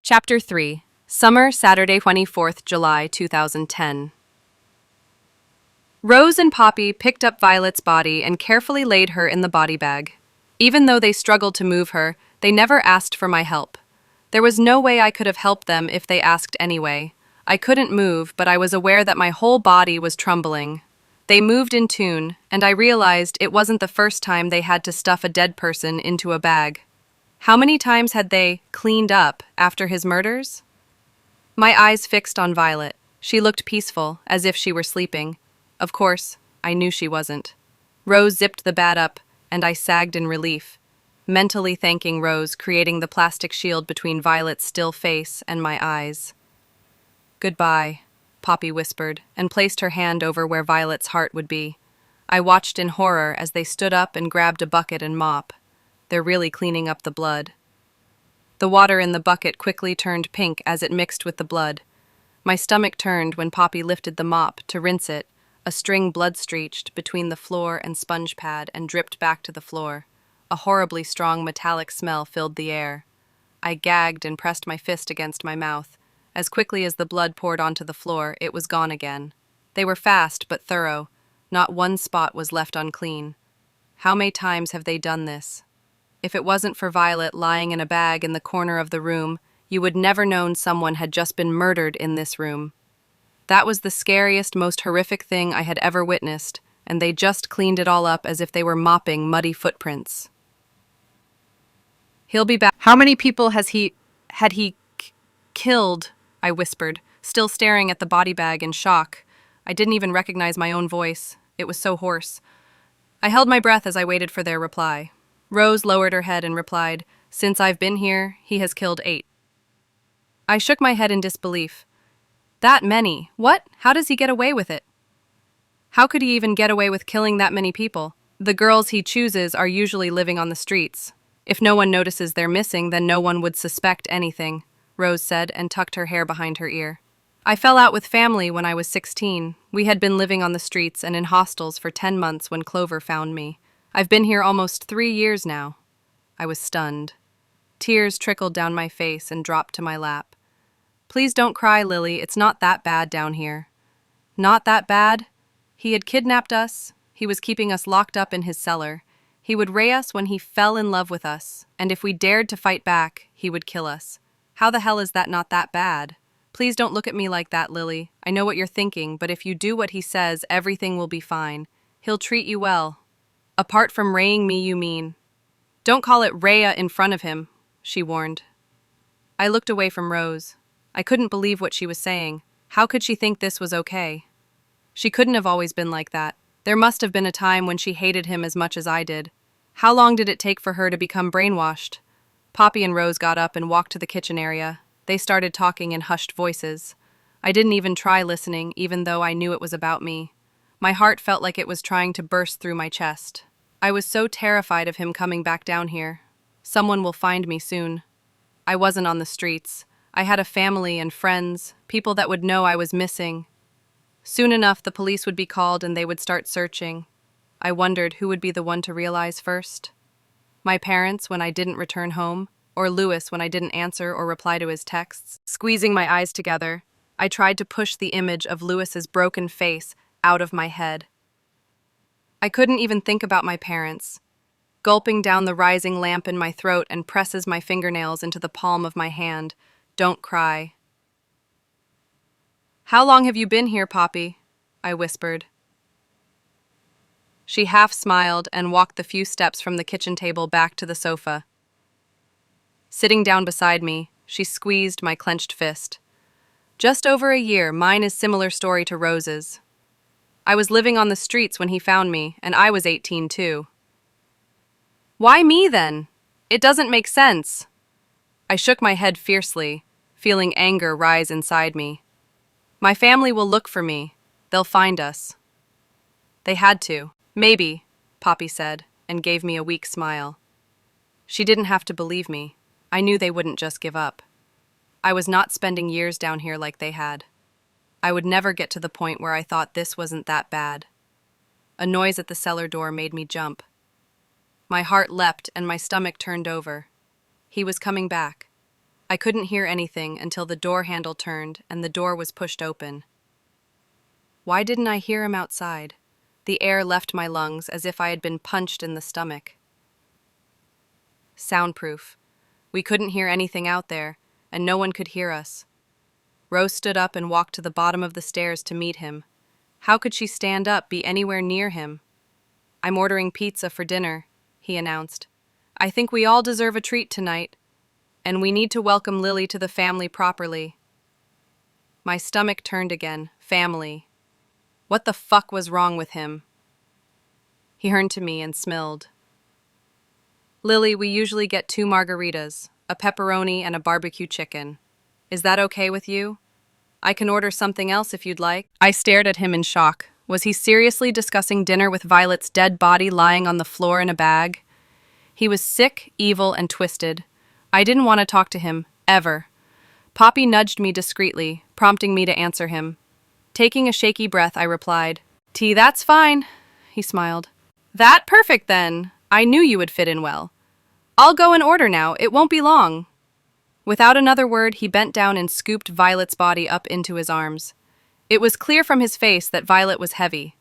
Chapter 3. Summer, Saturday, 24th July 2010. Rose and Poppy picked up Violet's body and carefully laid her in the body bag. Even though they struggled to move her, they never asked for my help. There was no way I could have helped them if they asked anyway. I couldn't move, but I was aware that my whole body was trembling. They moved in tune, and I realized it wasn't the first time they had to stuff a dead person into a bag. How many times had they cleaned up after his murders? My eyes fixed on Violet. She looked peaceful, as if she were sleeping. Of course, I knew she wasn't. Rose zipped the bat up, and I sagged in relief, mentally thanking Rose, creating the plastic shield between Violet's still face and my eyes. "Goodbye," Poppy whispered, and placed her hand over where Violet's heart would be. I watched in horror as they stood up and grabbed a bucket and mop. They're really cleaning up the blood. The water in the bucket quickly turned pink as it mixed with the blood. My stomach turned when Poppy lifted the mop to rinse it. A string blood-streaked between the floor and sponge pad and dripped back to the floor. A horribly strong metallic smell filled the air. I gagged and pressed my fist against my mouth. As quickly as the blood poured onto the floor, it was gone again. They were fast but thorough. Not one spot was left unclean. How many times have they done this? If it wasn't for Violet lying in a bag in the corner of the room, you would never known someone had just been murdered in this room. That was the scariest, most horrific thing I had ever witnessed, and they just cleaned it all up as if they were mopping muddy footprints. "He'll be back." "How many people had he killed?" I whispered, still staring at the body bag in shock. I didn't even recognize my own voice. It was so hoarse. I held my breath as I waited for their reply. Rose lowered her head and replied, "Since I've been here, he has killed 8. I shook my head in disbelief. "That many? What? How does he get away with it?" "How could he even get away with killing that many people? The girls he chooses are usually living on the streets. If no one notices they're missing, then no one would suspect anything," Rose said and tucked her hair behind her ear. "I fell out with family when I was 16. We had been living on the streets and in hostels for 10 months when Clover found me. I've been here almost 3 years now." I was stunned. Tears trickled down my face and dropped to my lap. "Please don't cry, Lily. It's not that bad down here." "Not that bad?" He had kidnapped us. He was keeping us locked up in his cellar. He would ray us when he fell in love with us, and if we dared to fight back, he would kill us. How the hell is that not that bad? Please don't look at me like that, Lily. I know what you're thinking, but if you do what he says, everything will be fine. He'll treat you well. Apart from raying me, you mean? Don't call it Rhea in front of him, she warned. I looked away from Rose. I couldn't believe what she was saying. How could she think this was okay? She couldn't have always been like that. There must have been a time when she hated him as much as I did. How long did it take for her to become brainwashed? Poppy and Rose got up and walked to the kitchen area. They started talking in hushed voices. I didn't even try listening, even though I knew it was about me. My heart felt like it was trying to burst through my chest. I was so terrified of him coming back down here. Someone will find me soon. I wasn't on the streets. I had a family and friends, people that would know I was missing. Soon enough, the police would be called and they would start searching. I wondered who would be the one to realize first. My parents when I didn't return home, or Louis when I didn't answer or reply to his texts. Squeezing my eyes together, I tried to push the image of Louis's broken face out of my head. I couldn't even think about my parents. Gulping down the rising lamp in my throat and presses my fingernails into the palm of my hand. "Don't cry." "How long have you been here, Poppy?" I whispered. She half smiled and walked the few steps from the kitchen table back to the sofa. Sitting down beside me, she squeezed my clenched fist. "Just over a year. Mine is similar story to Rose's. I was living on the streets when he found me, and I was 18 too." "Why me then? It doesn't make sense." I shook my head fiercely, feeling anger rise inside me. "My family will look for me. They'll find us." "They had to. Maybe," Poppy said, and gave me a weak smile. She didn't have to believe me. I knew they wouldn't just give up. I was not spending years down here like they had. I would never get to the point where I thought this wasn't that bad. A noise at the cellar door made me jump. My heart leapt and my stomach turned over. He was coming back. I couldn't hear anything until the door handle turned and the door was pushed open. Why didn't I hear him outside? The air left my lungs as if I had been punched in the stomach. Soundproof. We couldn't hear anything out there, and no one could hear us. Rose stood up and walked to the bottom of the stairs to meet him. How could she stand up, be anywhere near him? "I'm ordering pizza for dinner," he announced. "I think we all deserve a treat tonight, and we need to welcome Lily to the family properly." My stomach turned again. Family. What the fuck was wrong with him? He turned to me and smiled. "Lily, we usually get 2 margaritas, a pepperoni and a barbecue chicken. Is that okay with you? I can order something else if you'd like." I stared at him in shock. Was he seriously discussing dinner with Violet's dead body lying on the floor in a bag? He was sick, evil, and twisted. I didn't want to talk to him, ever. Poppy nudged me discreetly, prompting me to answer him. Taking a shaky breath, I replied, "Tea, that's fine." He smiled. "That perfect then. I knew you would fit in well. I'll go and order now, it won't be long." Without another word, he bent down and scooped Violet's body up into his arms. It was clear from his face that Violet was heavy.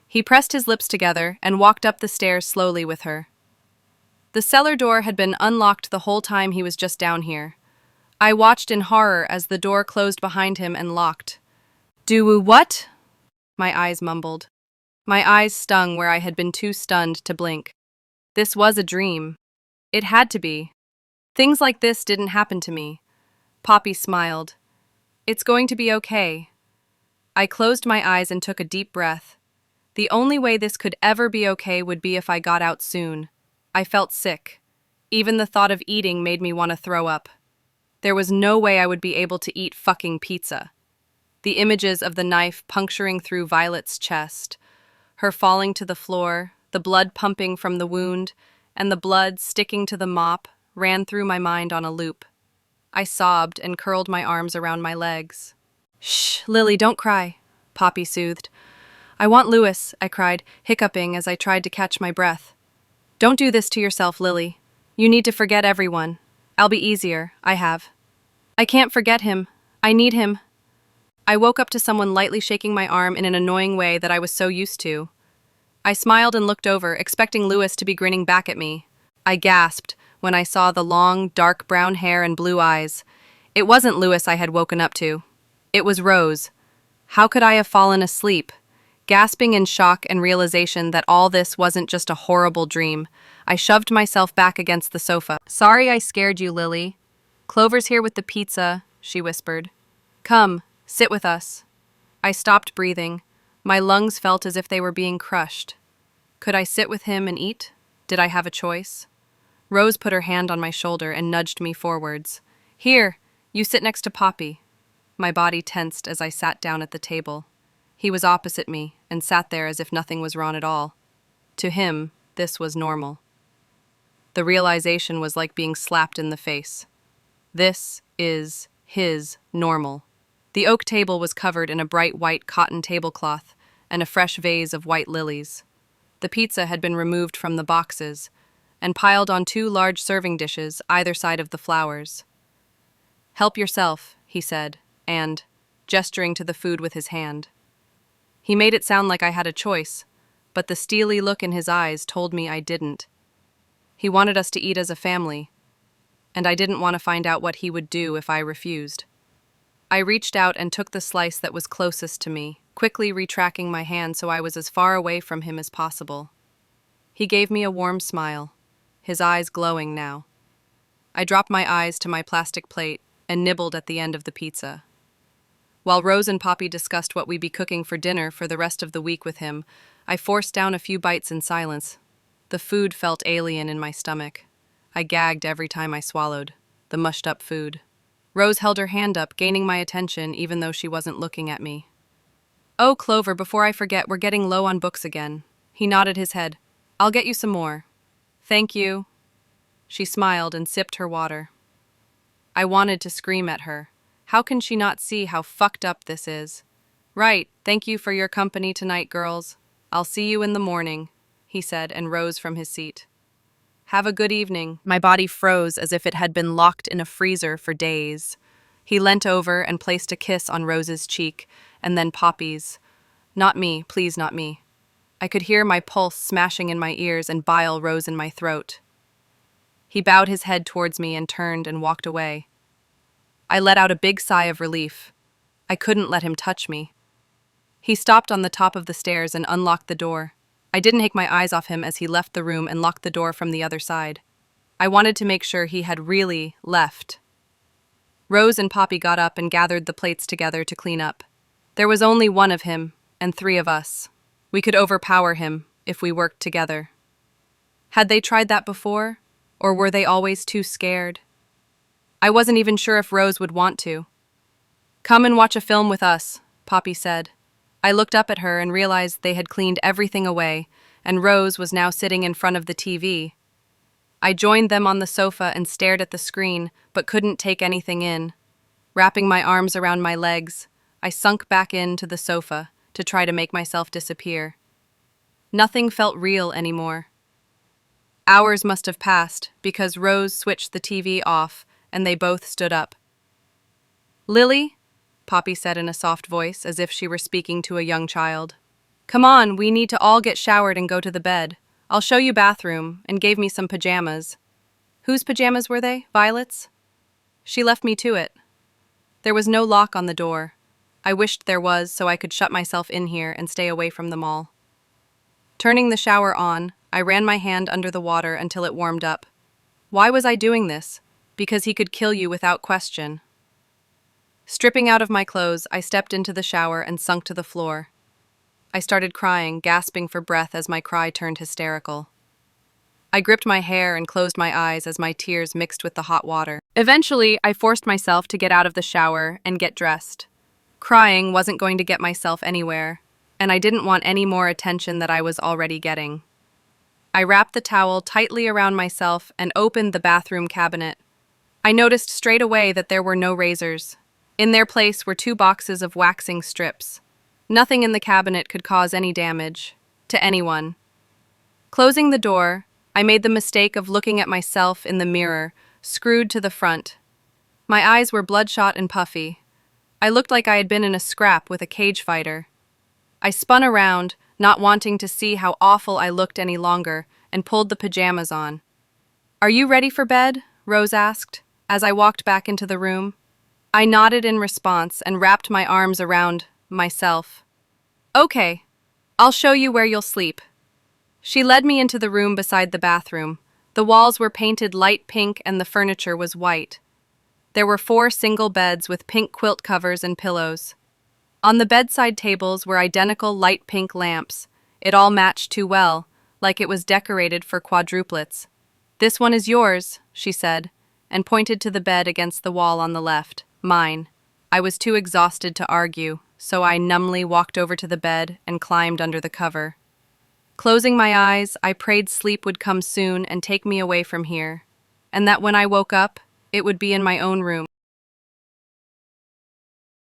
He pressed his lips together and walked up the stairs slowly with her. The cellar door had been unlocked the whole time he was just down here. I watched in horror as the door closed behind him and locked. "Do what?" My eyes mumbled. My eyes stung where I had been too stunned to blink. This was a dream. It had to be. Things like this didn't happen to me. Poppy smiled. "It's going to be okay." I closed my eyes and took a deep breath. The only way this could ever be okay would be if I got out soon. I felt sick. Even the thought of eating made me want to throw up. There was no way I would be able to eat fucking pizza. The images of the knife puncturing through Violet's chest, her falling to the floor, the blood pumping from the wound, and the blood sticking to the mop ran through my mind on a loop. I sobbed and curled my arms around my legs. "Shh, Lily, don't cry," Poppy soothed. "I want Louis," I cried, hiccuping as I tried to catch my breath. "Don't do this to yourself, Lily. You need to forget everyone. I'll be easier, I have." "I can't forget him. I need him." I woke up to someone lightly shaking my arm in an annoying way that I was so used to. I smiled and looked over, expecting Louis to be grinning back at me. I gasped when I saw the long, dark brown hair and blue eyes. It wasn't Louis I had woken up to. It was Rose. How could I have fallen asleep? Gasping in shock and realization that all this wasn't just a horrible dream, I shoved myself back against the sofa. "Sorry I scared you, Lily. Clover's here with the pizza," she whispered. "Come, sit with us." I stopped breathing. My lungs felt as if they were being crushed. Could I sit with him and eat? Did I have a choice? Rose put her hand on my shoulder and nudged me forwards. "Here, you sit next to Poppy." My body tensed as I sat down at the table. He was opposite me and sat there as if nothing was wrong at all. To him, this was normal. The realization was like being slapped in the face. This is his normal. The oak table was covered in a bright white cotton tablecloth and a fresh vase of white lilies. The pizza had been removed from the boxes and piled on 2 large serving dishes either side of the flowers. "Help yourself," he said, and gesturing to the food with his hand. He made it sound like I had a choice, but the steely look in his eyes told me I didn't. He wanted us to eat as a family, and I didn't want to find out what he would do if I refused. I reached out and took the slice that was closest to me, quickly retracting my hand so I was as far away from him as possible. He gave me a warm smile, his eyes glowing now. I dropped my eyes to my plastic plate and nibbled at the end of the pizza. While Rose and Poppy discussed what we'd be cooking for dinner for the rest of the week with him, I forced down a few bites in silence. The food felt alien in my stomach. I gagged every time I swallowed, the mushed-up food. Rose held her hand up, gaining my attention even though she wasn't looking at me. "Oh, Clover, before I forget, we're getting low on books again." He nodded his head. "I'll get you some more." "Thank you." She smiled and sipped her water. I wanted to scream at her. How can she not see how fucked up this is? "Right, thank you for your company tonight, girls. I'll see you in the morning," he said and rose from his seat. Have a good evening." My body froze as if it had been locked in a freezer for days. He leant over and placed a kiss on Rose's cheek, and then Poppy's. "Not me, please, not me." I could hear my pulse smashing in my ears and bile rose in my throat. He bowed his head towards me and turned and walked away. I let out a big sigh of relief. I couldn't let him touch me. He stopped on the top of the stairs and unlocked the door. I didn't take my eyes off him as he left the room and locked the door from the other side. I wanted to make sure he had really left. Rose and Poppy got up and gathered the plates together to clean up. There was only one of him, and 3 of us. We could overpower him if we worked together. Had they tried that before, or were they always too scared? I wasn't even sure if Rose would want to. "Come and watch a film with us," Poppy said. I looked up at her and realized they had cleaned everything away, and Rose was now sitting in front of the TV. I joined them on the sofa and stared at the screen, but couldn't take anything in. Wrapping my arms around my legs, I sunk back into the sofa to try to make myself disappear. Nothing felt real anymore. Hours must have passed because Rose switched the TV off and they both stood up. "Lily," Poppy said in a soft voice, as if she were speaking to a young child. "Come on, we need to all get showered and go to the bed. I'll show you bathroom," and gave me some pajamas. Whose pajamas were they? Violet's? She left me to it. There was no lock on the door. I wished there was so I could shut myself in here and stay away from them all. Turning the shower on, I ran my hand under the water until it warmed up. Why was I doing this? Because he could kill you without question. Stripping out of my clothes, I stepped into the shower and sunk to the floor. I started crying, gasping for breath as my cry turned hysterical. I gripped my hair and closed my eyes as my tears mixed with the hot water. Eventually, I forced myself to get out of the shower and get dressed. Crying wasn't going to get myself anywhere, and I didn't want any more attention that I was already getting. I wrapped the towel tightly around myself and opened the bathroom cabinet. I noticed straight away that there were no razors. In their place were 2 boxes of waxing strips. Nothing in the cabinet could cause any damage to anyone. Closing the door, I made the mistake of looking at myself in the mirror, screwed to the front. My eyes were bloodshot and puffy. I looked like I had been in a scrap with a cage fighter. I spun around, not wanting to see how awful I looked any longer, and pulled the pajamas on. "Are you ready for bed?" Rose asked, as I walked back into the room. I nodded in response and wrapped my arms around myself. "Okay, I'll show you where you'll sleep." She led me into the room beside the bathroom. The walls were painted light pink and the furniture was white. There were 4 single beds with pink quilt covers and pillows. On the bedside tables were identical light pink lamps. It all matched too well, like it was decorated for quadruplets. "This one is yours," she said, and pointed to the bed against the wall on the left. Mine. I was too exhausted to argue, so I numbly walked over to the bed and climbed under the cover. Closing my eyes, I prayed sleep would come soon and take me away from here, and that when I woke up, it would be in my own room.